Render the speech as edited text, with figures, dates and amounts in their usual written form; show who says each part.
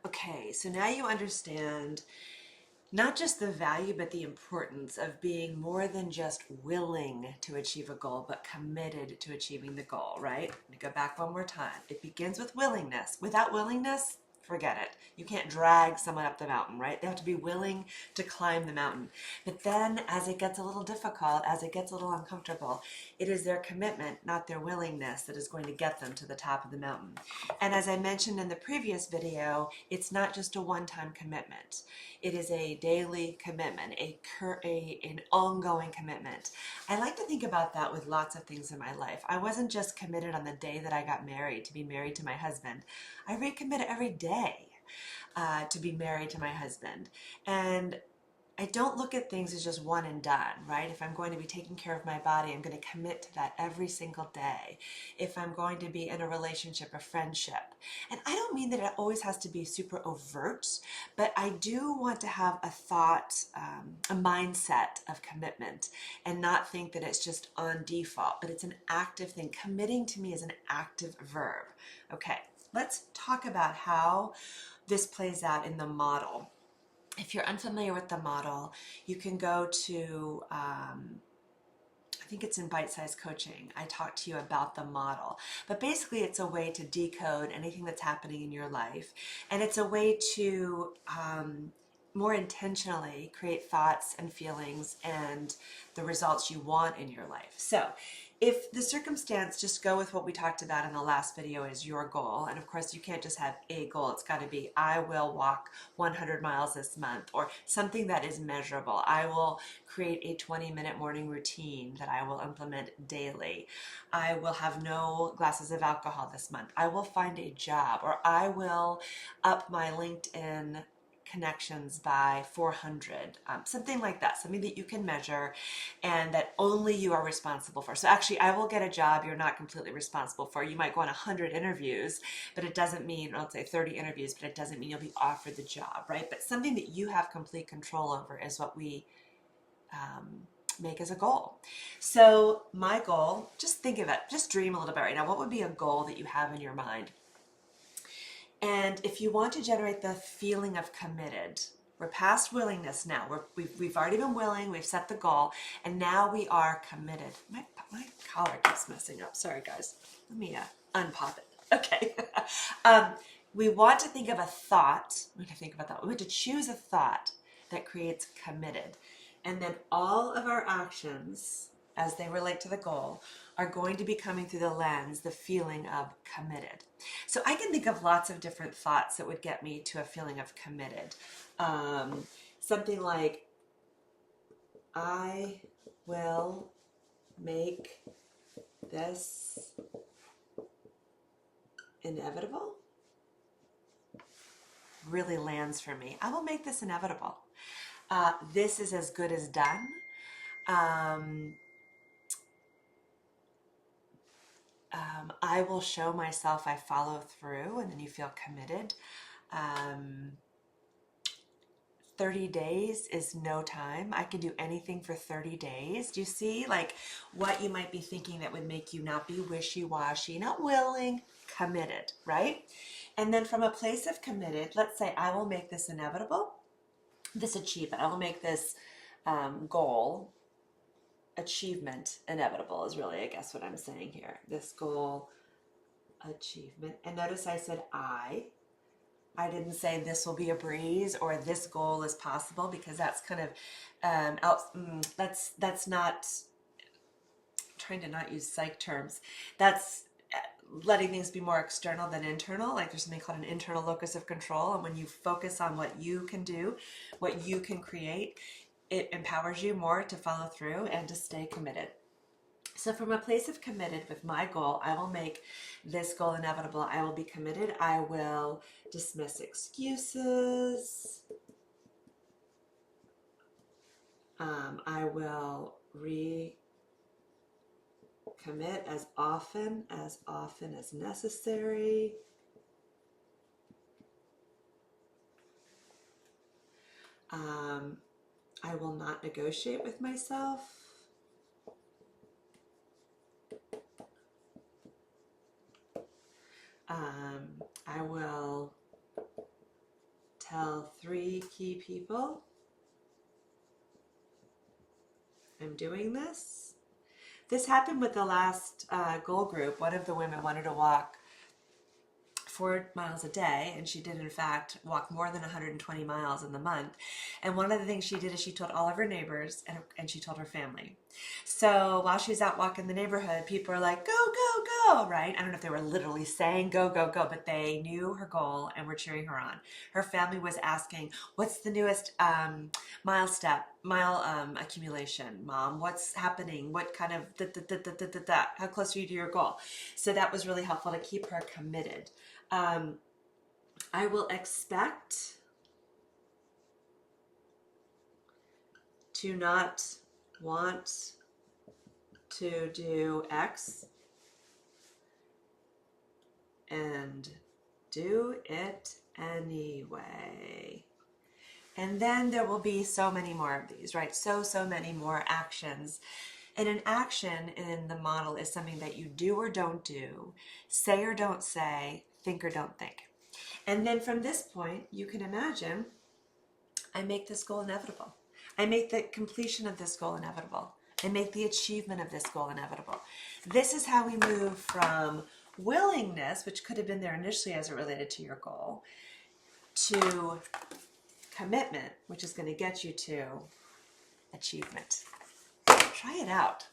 Speaker 1: Okay, so now you understand not just the value, but the importance of being more than just willing to achieve a goal, but committed to achieving the goal, right? Let me go back one more time. It begins with willingness. Without willingness, forget it. You can't drag someone up the mountain, right? They have to be willing to climb the mountain. But then as it gets a little difficult, as it gets a little uncomfortable, it is their commitment, not their willingness, that is going to get them to the top of the mountain. And as I mentioned in the previous video, it's not just a one-time commitment. It is a daily commitment, an ongoing commitment. I like to think about that with lots of things in my life. I wasn't just committed on the day that I got married to be married to my husband. I recommit every day to be married to my husband. And I don't look at things as just one and done, right? If I'm going to be taking care of my body, I'm going to commit to that every single day. If I'm going to be in a relationship, a friendship. And I don't mean that it always has to be super overt, but I do want to have a thought, a mindset of commitment and not think that it's just on default, but it's an active thing. Committing to me is an active verb. Okay, let's talk about how this plays out in the model. If you're unfamiliar with the model, you can go to, I think it's in Bite Size Coaching. I talked to you about the model. But basically, it's a way to decode anything that's happening in your life. And it's a way to more intentionally create thoughts and feelings and the results you want in your life. So if the circumstance, just go with what we talked about in the last video, is your goal. And of course, you can't just have a goal. It's got to be, I will walk 100 miles this month, or something that is measurable. I will create a 20-minute morning routine that I will implement daily. I will have no glasses of alcohol this month. I will find a job, or I will up my LinkedIn connections by 400, something like that, something that you can measure and that only you are responsible for. So actually, I will get a job you're not completely responsible for. You might go on 100 interviews, but it doesn't mean, let's say 30 interviews, but it doesn't mean you'll be offered the job, right? But something that you have complete control over is what we make as a goal. So my goal, just think of it, just dream a little bit right now. What would be a goal that you have in your mind? And if you want to generate the feeling of committed, we're past willingness now. We've already been willing, we've set the goal, and now we are committed. My collar keeps messing up. Sorry, guys. Let me unpop it. Okay. We want to think of a thought. We want to think about that. We want to choose a thought that creates committed. And then all of our actions, as they relate to the goal, are going to be coming through the lens, the feeling of committed. So I can think of lots of different thoughts that would get me to a feeling of committed. Something like, I will make this inevitable. Really lands for me. I will make this inevitable. This is as good as done. I will show myself I follow through, and then you feel committed. 30 days is no time. I can do anything for 30 days. Do you see like what you might be thinking that would make you not be wishy-washy, not willing, committed, right? And then from a place of committed, let's say I will make this inevitable, this achievement. I will make this goal, achievement inevitable is really, I guess, what I'm saying here. This goal, achievement. And notice I said I didn't say this will be a breeze or this goal is possible, because that's kind of that's not, trying to not use psych terms. That's letting things be more external than internal. Like there's something called an internal locus of control, and when you focus on what you can do, what you can create, it empowers you more to follow through and to stay committed. So from a place of committed with my goal, I will make this goal inevitable. I will be committed. I will dismiss excuses. I will recommit as often as necessary. I will not negotiate with myself. I will tell 3 key people I'm doing this. This happened with the last goal group. One of the women wanted to walk 4 miles a day, and she did in fact walk more than 120 miles in the month. And one of the things she did is she told all of her neighbors, and she told her family. So while she was out walking the neighborhood, people were like, go, go, go, right? I don't know if they were literally saying go, go, go, but they knew her goal and were cheering her on. Her family was asking, what's the newest mile accumulation, Mom? What's happening? What kind of how close are you to your goal? So that was really helpful to keep her committed. I will expect to not want to do X and do it anyway. And then there will be so many more of these, right? So many more actions. And an action in the model is something that you do or don't do, say or don't say, think or don't think. And then from this point, you can imagine, I make this goal inevitable. I make the completion of this goal inevitable. I make the achievement of this goal inevitable. This is how we move from willingness, which could have been there initially as it related to your goal, to commitment, which is going to get you to achievement. Try it out.